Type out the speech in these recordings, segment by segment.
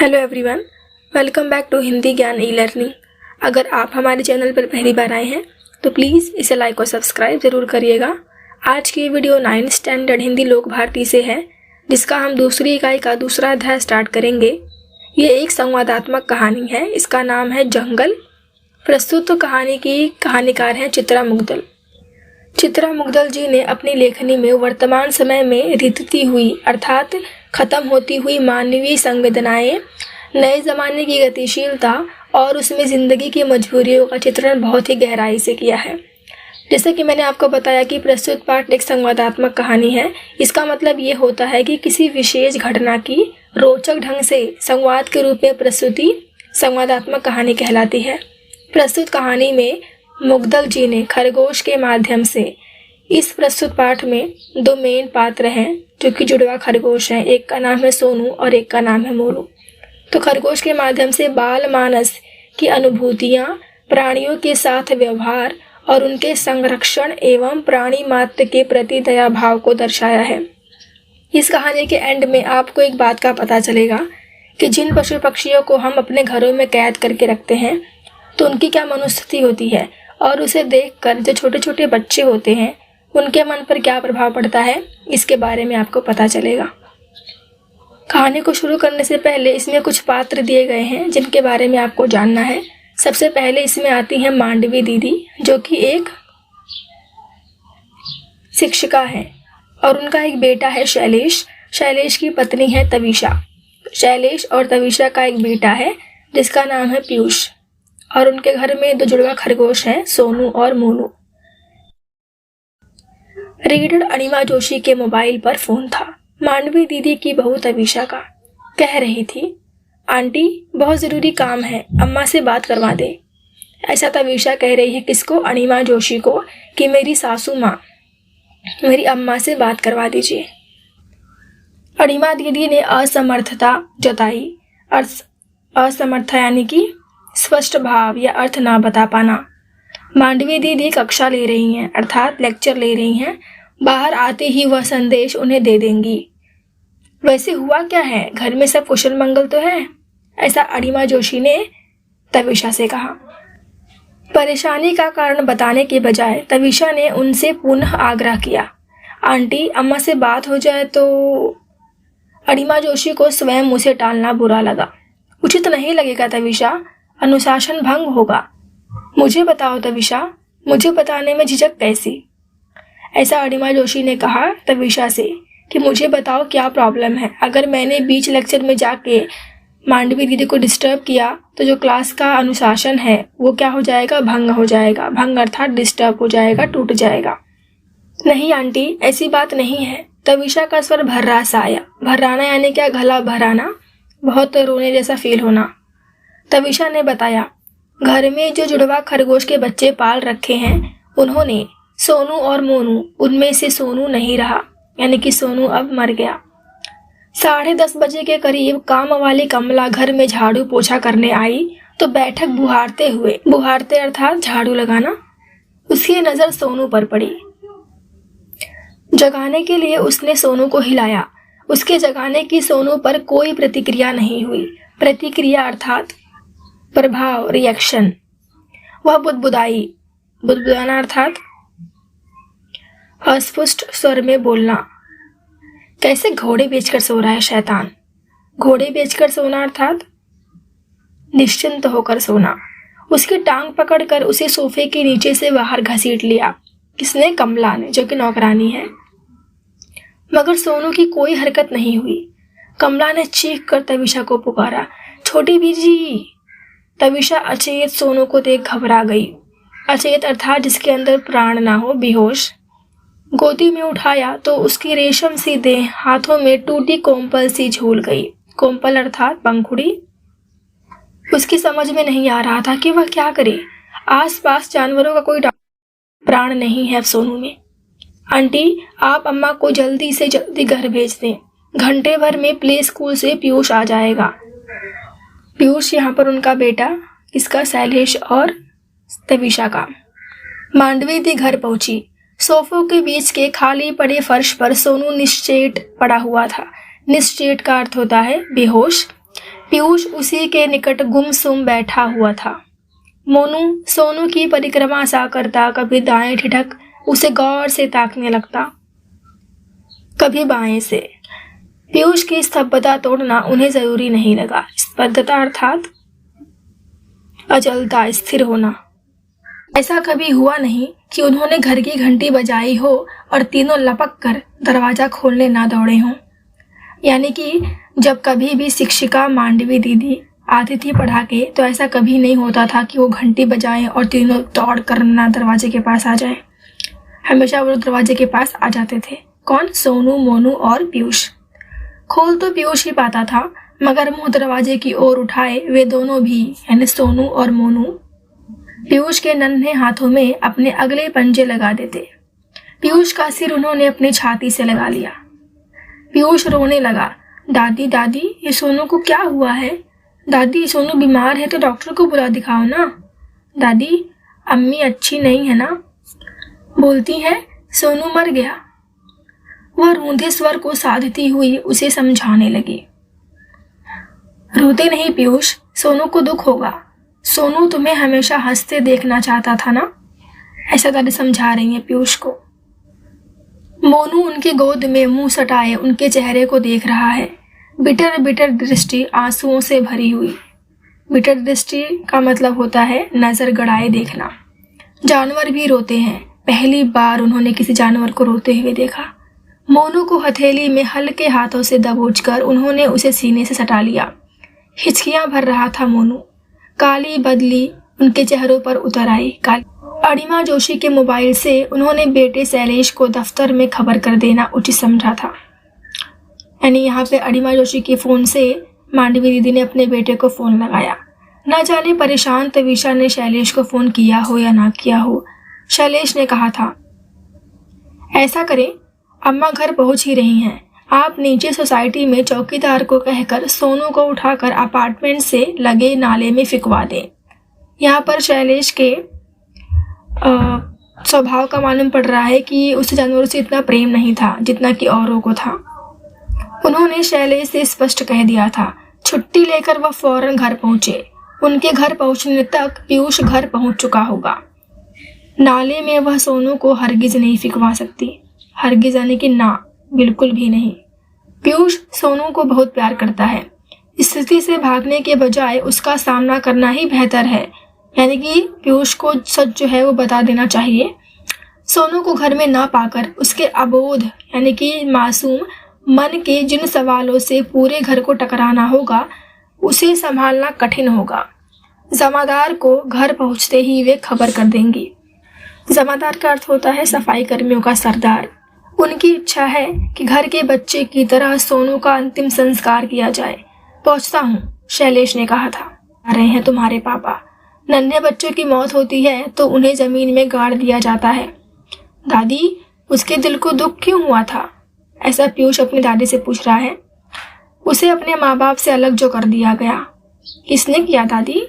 Hello everyone, welcome back to Hindi Gyan e learning. अगर आप हमारे चैनल पर पहली बार आए हैं तो प्लीज़ इसे लाइक और सब्सक्राइब ज़रूर करिएगा। आज की वीडियो 9th स्टैंडर्ड हिंदी लोक भारती से है, जिसका हम दूसरी इकाई का दूसरा अध्याय स्टार्ट करेंगे। ये एक संवादात्मक कहानी है। इसका नाम है जंगल। प्रस्तुत कहानी की कहानीकार हैं चित्रा मुग्दल। चित्रा मुग्दल जी ने अपनी लेखनी में वर्तमान समय में रितती हुई अर्थात खत्म होती हुई मानवीय संवेदनाएं, नए ज़माने की गतिशीलता और उसमें ज़िंदगी की मजबूरियों का चित्रण बहुत ही गहराई से किया है। जैसे कि मैंने आपको बताया कि प्रस्तुत पाठ एक संवादात्मक कहानी है। इसका मतलब ये होता है कि किसी विशेष घटना की रोचक ढंग से संवाद के रूप में प्रस्तुति संवादात्मक कहानी कहलाती है। प्रस्तुत कहानी में मुग्दल जी ने खरगोश के माध्यम से, इस प्रस्तुत पाठ में दो मेन पात्र हैं जो कि जुड़वा खरगोश हैं। एक का नाम है सोनू और एक का नाम है मोनू। तो खरगोश के माध्यम से बाल मानस की अनुभूतियाँ, प्राणियों के साथ व्यवहार और उनके संरक्षण एवं प्राणी मात्र के प्रति दया भाव को दर्शाया है। इस कहानी के एंड में आपको एक बात का पता चलेगा कि जिन पशु पक्षियों को हम अपने घरों में कैद करके रखते हैं तो उनकी क्या मनोस्थिति होती है, और उसे देखकर जो छोटे छोटे बच्चे होते हैं उनके मन पर क्या प्रभाव पड़ता है, इसके बारे में आपको पता चलेगा। कहानी को शुरू करने से पहले इसमें कुछ पात्र दिए गए हैं जिनके बारे में आपको जानना है। सबसे पहले इसमें आती है मांडवी दीदी, जो कि एक शिक्षिका है, और उनका एक बेटा है शैलेश। शैलेश की पत्नी है तविशा। शैलेश और तविशा का एक बेटा है जिसका नाम है पीयूष, और उनके घर में दो जुड़वा खरगोश हैं, सोनू और मोनू। रीडर अनिमा जोशी के मोबाइल पर फोन था। मांडवी दीदी की बहू तविशा का। कह रही थी, आंटी बहुत ज़रूरी काम है, अम्मा से बात करवा दे। ऐसा तविशा कह रही है किसको? अनिमा जोशी को, कि मेरी सासू माँ, मेरी अम्मा से बात करवा दीजिए। अनिमा दीदी ने असमर्थता जताई। असमर्थ यानी कि स्पष्ट भाव या अर्थ ना बता पाना। मांडवी दीदी कक्षा ले रही हैं, अर्थात लेक्चर ले रही हैं। बाहर आते ही वह संदेश उन्हें दे देंगी। वैसे हुआ क्या है, घर में सब कुशल मंगल तो है? ऐसा अनिमा जोशी ने तविशा से कहा। परेशानी का कारण बताने के बजाय तविशा ने उनसे पुनः आग्रह किया, आंटी अम्मा से बात हो जाए तो। अनिमा जोशी को स्वयं मुँह से टालना बुरा लगा। उचित नहीं लगेगा तविशा, अनुशासन भंग होगा। मुझे बताओ तविशा, मुझे बताने में झिझक कैसी? ऐसा अनिमा जोशी ने कहा तविशा से कि मुझे बताओ क्या प्रॉब्लम है। अगर मैंने बीच लेक्चर में जाके मांडवी दीदी को डिस्टर्ब किया तो जो क्लास का अनुशासन है वो क्या हो जाएगा? भंग हो जाएगा। भंग अर्थात डिस्टर्ब हो जाएगा, टूट जाएगा। नहीं आंटी, ऐसी बात नहीं है। तविशा का स्वर भर्रा सा आया। भर्राना यानी क्या? गला भराना, बहुत रोने जैसा फील होना। तविशा ने बताया, घर में जो जुड़वा खरगोश के बच्चे पाल रखे हैं उन्होंने सोनू और मोनू, उनमें से सोनू नहीं रहा, यानी कि सोनू अब मर गया। 10:30 बजे के करीब काम वाली कमला घर में झाड़ू पोछा करने आई तो बैठक बुहारते अर्थात झाड़ू लगाना, उसकी नजर सोनू पर पड़ी। जगाने के लिए उसने सोनू को हिलाया। उसके जगाने की सोनू पर कोई प्रतिक्रिया नहीं हुई। प्रतिक्रिया अर्थात प्रभाव, रिएक्शन। वह बुदबुदाई। बुदबुदाना अर्थात अस्पष्ट स्वर में बोलना। कैसे घोड़े बेचकर सो रहा है शैतान। घोड़े बेचकर सोना अर्थात निश्चिंत होकर सोना। उसकी टांग पकड़कर उसे सोफे के नीचे से बाहर घसीट लिया। किसने? कमला ने, जो कि नौकरानी है। मगर सोनू की कोई हरकत नहीं हुई। कमला ने चीख कर तविशा को पुकारा, छोटी बीजी। तविशा अचेत सोनू को देख घबरा गई। अचेत अर्थात जिसके अंदर प्राण ना हो, बेहोश। गोदी में उठाया तो उसकी रेशम सी देह हाथों में टूटी कोम्पल सी झूल गई। कोम्पल अर्थात पंखुड़ी। उसकी समझ में नहीं आ रहा था कि वह क्या करे। आसपास जानवरों का कोई प्राण नहीं है सोनू में। आंटी, आप अम्मा को जल्दी से जल्दी घर भेज दें। घंटे भर में प्ले स्कूल से पीयूष आ जाएगा। पीयूष यहाँ पर उनका बेटा, इसका शैलेश और तविशा का। मांडवी दी घर पहुंची। सोफों के बीच के खाली पड़े फर्श पर सोनू निश्चेत पड़ा हुआ था। निश्चेत का अर्थ होता है बेहोश। पीयूष उसी के निकट गुमसुम बैठा हुआ था। मोनू सोनू की परिक्रमा सा करता, कभी दाएं ठिठक उसे गौर से ताकने लगता, कभी बाएं से। पीयूष की स्तब्धता तोड़ना उन्हें जरूरी नहीं लगा। स्तब्धता अर्थात अचलता, स्थिर होना। ऐसा कभी हुआ नहीं कि उन्होंने घर की घंटी बजाई हो और तीनों लपक कर दरवाजा खोलने ना दौड़े हों। यानी कि जब कभी भी शिक्षिका मांडवी दीदी आती थी पढ़ा के, तो ऐसा कभी नहीं होता था कि वो घंटी बजाएं और तीनों दौड़ कर ना दरवाजे के पास आ जाएं। हमेशा वो दरवाजे के पास आ जाते थे। कौन? सोनू, मोनू और पीयूष। खोल तो पीयूष ही पाता था, मगर मुंह दरवाजे की ओर उठाए वे दोनों भी, यानी सोनू और मोनू, पीयूष के नन्हे हाथों में अपने अगले पंजे लगा देते। पीयूष का सिर उन्होंने अपनी छाती से लगा लिया। पीयूष रोने लगा। दादी दादी, ये सोनू को क्या हुआ है? दादी, सोनू बीमार है तो डॉक्टर को बुला दिखाओ ना। दादी, अम्मी अच्छी नहीं है ना? बोलती है सोनू मर गया। वह रूंधे स्वर को साधती हुई उसे समझाने लगी। रोते नहीं पीयूष, सोनू को दुख होगा। सोनू तुम्हें हमेशा हंसते देखना चाहता था ना, ऐसा दादी समझा रही है पीयूष को। मोनू उनकी गोद में मुंह सटाए उनके चेहरे को देख रहा है, बिटर बिटर दृष्टि आंसुओं से भरी हुई। बिटर दृष्टि का मतलब होता है नजर गड़ाए देखना। जानवर भी रोते हैं। पहली बार उन्होंने किसी जानवर को रोते हुए देखा। मोनू को हथेली में हल्के हाथों से दबोचकर उन्होंने उसे सीने से सटा लिया। हिचकियां भर रहा था मोनू। काली बदली उनके चेहरों पर उतर आई। अणिमा जोशी के मोबाइल से उन्होंने बेटे शैलेश को दफ्तर में खबर कर देना उचित समझा था। यानी यहाँ पे अणिमा जोशी के फोन से मांडवी दीदी ने अपने बेटे को फोन लगाया। न जाने परेशान तवीशा ने शैलेश को फोन किया हो या ना किया हो। शैलेश ने कहा था, ऐसा करें, अम्मा घर पहुंच ही रही हैं, आप नीचे सोसाइटी में चौकीदार को कहकर सोनू को उठाकर अपार्टमेंट से लगे नाले में फिकवा दें। यहाँ पर शैलेश के स्वभाव का मालूम पड़ रहा है कि उसे जानवरों से इतना प्रेम नहीं था जितना कि औरों को था। उन्होंने शैलेश से स्पष्ट कह दिया था। छुट्टी लेकर वह फौरन घर पहुंचे। उनके घर पहुंचने तक पीयूष घर पहुंच चुका होगा। नाले में वह सोनू को हरगिज नहीं फिकवा सकती। हरगिज यानी कि ना, बिल्कुल भी नहीं। पीयूष सोनू को बहुत प्यार करता है। स्थिति से भागने के बजाय उसका सामना करना ही बेहतर है। यानी कि पीयूष को सच जो है वो बता देना चाहिए। सोनू को घर में ना पाकर उसके अबोध यानी कि मासूम मन के जिन सवालों से पूरे घर को टकराना होगा, उसे संभालना कठिन होगा। जमादार को घर पहुंचते ही वे खबर कर देंगी। जमादार का अर्थ होता है सफाई कर्मियों का सरदार। उनकी इच्छा है कि घर के बच्चे की तरह सोनू का अंतिम संस्कार किया जाए। पहुंचता हूँ, शैलेश ने कहा था। आ रहे हैं तुम्हारे पापा। नन्हे बच्चों की मौत होती है तो उन्हें जमीन में गाड़ दिया जाता है। दादी, उसके दिल को दुख क्यों हुआ था? ऐसा पीयूष अपनी दादी से पूछ रहा है। उसे अपने माँ बाप से अलग जो कर दिया गया। किसने किया दादी?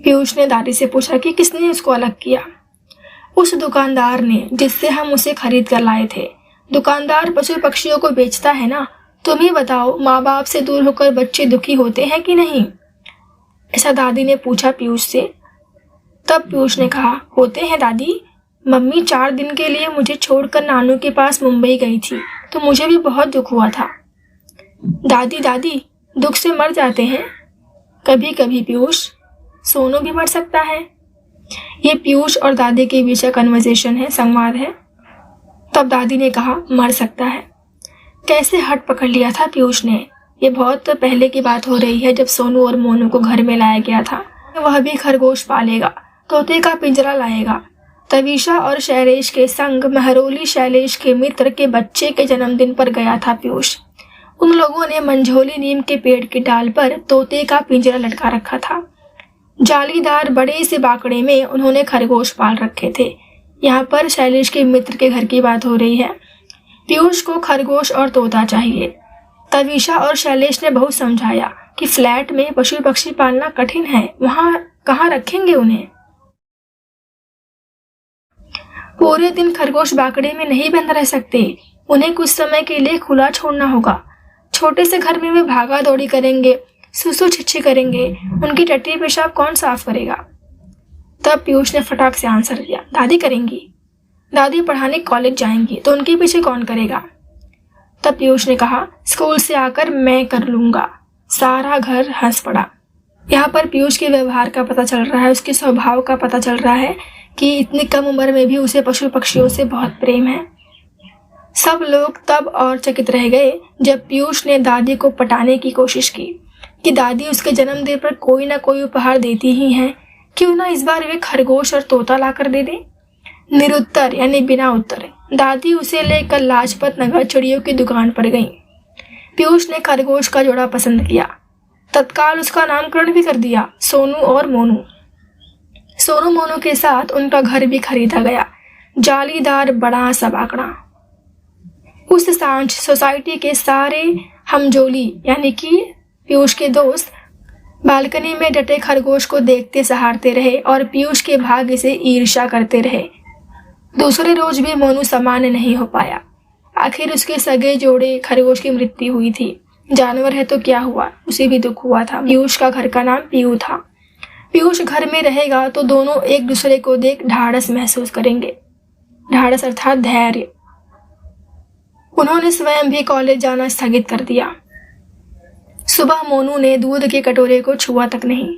पीयूष ने दादी से पूछा कि किसने उसको अलग किया। उस दुकानदार ने जिससे हम उसे खरीद कर लाए थे। दुकानदार पशु पक्षियों को बेचता है ना। तुम ही बताओ, माँ बाप से दूर होकर बच्चे दुखी होते हैं कि नहीं? ऐसा दादी ने पूछा पीयूष से। तब पीयूष ने कहा, होते हैं दादी। मम्मी 4 दिन के लिए मुझे छोड़कर नानू के पास मुंबई गई थी तो मुझे भी बहुत दुख हुआ था। दादी, दुख से मर जाते हैं कभी कभी पीयूष। सोनू भी मर सकता है। ये पीयूष और दादी के बीच का कन्वर्सेशन है, संवाद है। तब दादी ने कहा, मर सकता है। कैसे हट पकड़ लिया था पीयूष ने। ये बहुत पहले की बात हो रही है, जब सोनू और मोनू को घर में लाया गया था। वह भी खरगोश पालेगा, तोते का पिंजरा लाएगा। तवीशा और शैलेश के संग महरोली शैलेश के मित्र के बच्चे के जन्मदिन पर गया था पीयूष। उन लोगों ने मंझोली नीम के पेड़ की डाल पर तोते का पिंजरा लटका रखा था। जालीदार बड़े से बाकड़े में उन्होंने खरगोश पाल रखे थे। यहाँ पर शैलेश के मित्र के घर की बात हो रही है। पीयूष को खरगोश और तोता चाहिए। तवीशा और शैलेश ने बहुत समझाया कि फ्लैट में पशु पक्षी पालना कठिन है, वहां कहाँ रखेंगे उन्हें। पूरे दिन खरगोश बाकड़े में नहीं बंद रह सकते, उन्हें कुछ समय के लिए खुला छोड़ना होगा। छोटे से घर में वे भागा दौड़ी करेंगे, सुसु छिछी करेंगे, उनकी टट्टी पेशाब कौन साफ करेगा? तब पीयूष ने फटाक से आंसर दिया, दादी करेंगी। दादी पढ़ाने कॉलेज जाएंगी तो उनके पीछे कौन करेगा? तब पीयूष ने कहा, स्कूल से आकर मैं कर लूंगा। सारा घर हंस पड़ा। यहाँ पर पीयूष के व्यवहार का पता चल रहा है, उसके स्वभाव का पता चल रहा है कि इतनी कम उम्र में भी उसे पशु पक्षियों से बहुत प्रेम है। सब लोग तब और चकित रह गए जब पीयूष ने दादी को पटाने की कोशिश की कि दादी उसके जन्मदिन पर कोई ना कोई उपहार देती ही हैं, क्यों ना इस बार वे खरगोश और तोता लाकर दे दे। निरुत्तर यानी बिना उत्तर दादी उसे लेकर लाजपत नगर चिड़ियों की दुकान पर गईं। पीयूष ने खरगोश का जोड़ा पसंद किया, तत्काल उसका नामकरण भी कर दिया, सोनू और मोनू। सोनू मोनू के साथ उनका घर भी खरीदा गया, जालीदार बड़ा सा बाकड़ा। उस सांझ सोसाइटी के सारे हमजोली यानी कि पीयूष के दोस्त बालकनी में डटे खरगोश को देखते सहारते रहे और पीयूष के भाग्य से ईर्ष्या करते रहे। दूसरे रोज भी मोनू सामान्य नहीं हो पाया। आखिर उसके सगे जोड़े खरगोश की मृत्यु हुई थी। जानवर है तो क्या हुआ, उसे भी दुख हुआ था। पीयूष का घर का नाम पीयू था। पीयूष घर में रहेगा तो दोनों एक दूसरे को देख ढाढ़स महसूस करेंगे। ढाढ़स अर्थात धैर्य। उन्होंने स्वयं भी कॉलेज जाना स्थगित कर दिया। सुबह मोनू ने दूध के कटोरे को छुआ तक नहीं।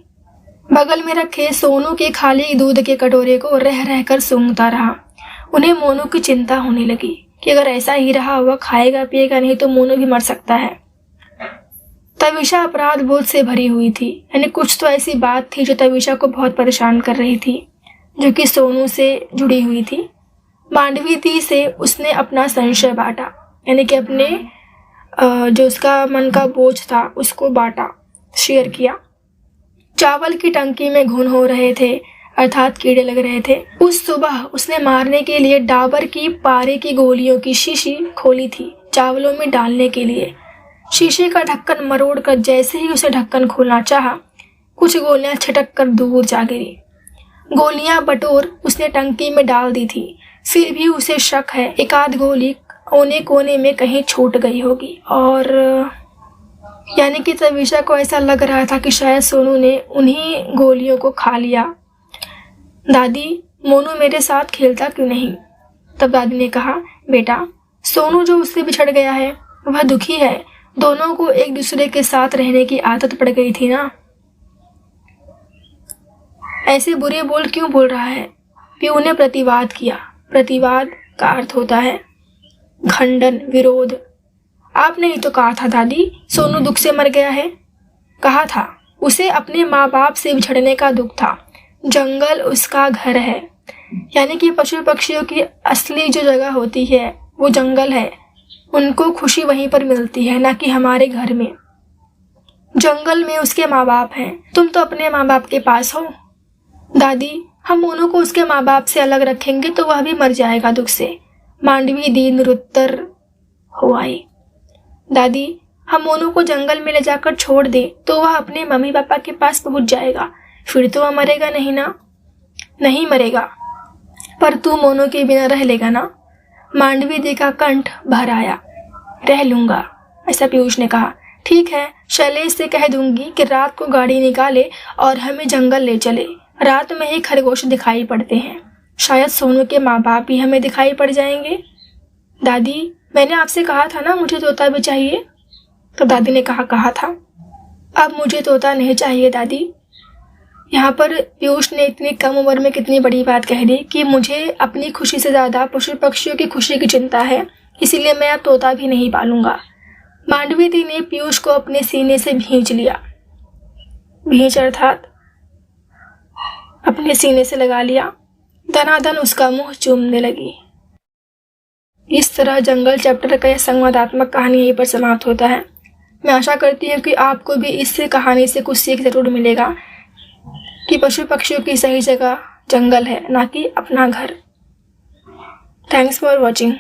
बगल में रखे सोनू के खाली दूध के कटोरे को रह रहकर सूंघता रहा। उन्हें मोनू की चिंता होने लगी कि अगर ऐसा ही रहा हुआ खाएगा पिएगा नहीं तो मोनू भी मर सकता है। तविशा अपराध बोध से भरी हुई थी, यानी कुछ तो ऐसी बात थी जो तविशा को बहुत परेशान कर रही थी, जो कि सोनू से जुड़ी हुई थी। मांडवी दी से उसने अपना संशय बांटा, यानी कि अपने जो उसका मन का बोझ था उसको बांटा, शेयर किया। चावल की टंकी में घुन हो रहे थे, अर्थात कीड़े लग रहे थे। उस सुबह उसने मारने के लिए डाबर की पारे की गोलियों की शीशी खोली थी, चावलों में डालने के लिए। शीशे का ढक्कन मरोड़ कर जैसे ही उसे ढक्कन खोलना चाहा, कुछ गोलियां छिटक कर दूर जा गिरी। गोलियां बटोर उसने टंकी में डाल दी थी, फिर भी उसे शक है एक आध गोली कोने कोने में कहीं छूट गई होगी। और यानी कि तविशा को ऐसा लग रहा था कि शायद सोनू ने उन्हीं गोलियों को खा लिया। दादी, मोनू मेरे साथ खेलता क्यों नहीं? तब दादी ने कहा, बेटा, सोनू जो उससे बिछड़ गया है वह दुखी है। दोनों को एक दूसरे के साथ रहने की आदत पड़ गई थी ना। ऐसे बुरे बोल क्यों बोल रहा है? पीयू ने प्रतिवाद किया। प्रतिवाद का अर्थ होता है खंडन, विरोध। आपने ही तो कहा था दादी, सोनू दुख से मर गया है। कहा था, उसे अपने माँ बाप से बिछड़ने का दुख था। जंगल उसका घर है, यानी कि पशु पक्षियों की असली जो जगह होती है वो जंगल है। उनको खुशी वहीं पर मिलती है, ना कि हमारे घर में। जंगल में उसके माँ बाप हैं। तुम तो अपने माँ बाप के पास हो। दादी, हम मोनू को उसके माँ बाप से अलग रखेंगे तो वह भी मर जाएगा दुख से। मांडवी दी निरुत्तर हो आई। दादी, हम मोनू को जंगल में ले जाकर छोड़ दे तो वह अपने मम्मी पापा के पास पहुंच जाएगा, फिर तो वह मरेगा नहीं ना? नहीं मरेगा, पर तू मोनू के बिना रह लेगा ना? मांडवी दी का कंठ भर आया। रह लूंगा, ऐसा पीयूष ने कहा। ठीक है, शैलेश से कह दूंगी कि रात को गाड़ी निकाले और हमें जंगल ले चले। रात में ही खरगोश दिखाई पड़ते हैं, शायद सोनू के माँ बाप ही हमें दिखाई पड़ जाएंगे। दादी, मैंने आपसे कहा था ना मुझे तोता भी चाहिए। तो दादी ने कहा था। अब मुझे तोता नहीं चाहिए दादी। यहाँ पर पीयूष ने इतनी कम उम्र में कितनी बड़ी बात कह दी कि मुझे अपनी खुशी से ज़्यादा पशु पक्षियों की खुशी की चिंता है, इसीलिए मैं अब तोता भी नहीं पालूंगा। मांडवी दी ने पीयूष को अपने सीने से भींच लिया। भींच अर्थात अपने सीने से लगा लिया। दनादन उसका मुंह चूमने लगी। इस तरह जंगल चैप्टर का यह संवादात्मक कहानी यहीं पर समाप्त होता है। मैं आशा करती हूँ कि आपको भी इस कहानी से कुछ सीख जरूर मिलेगा कि पशु पक्षियों की सही जगह जंगल है, ना कि अपना घर। Thanks for watching.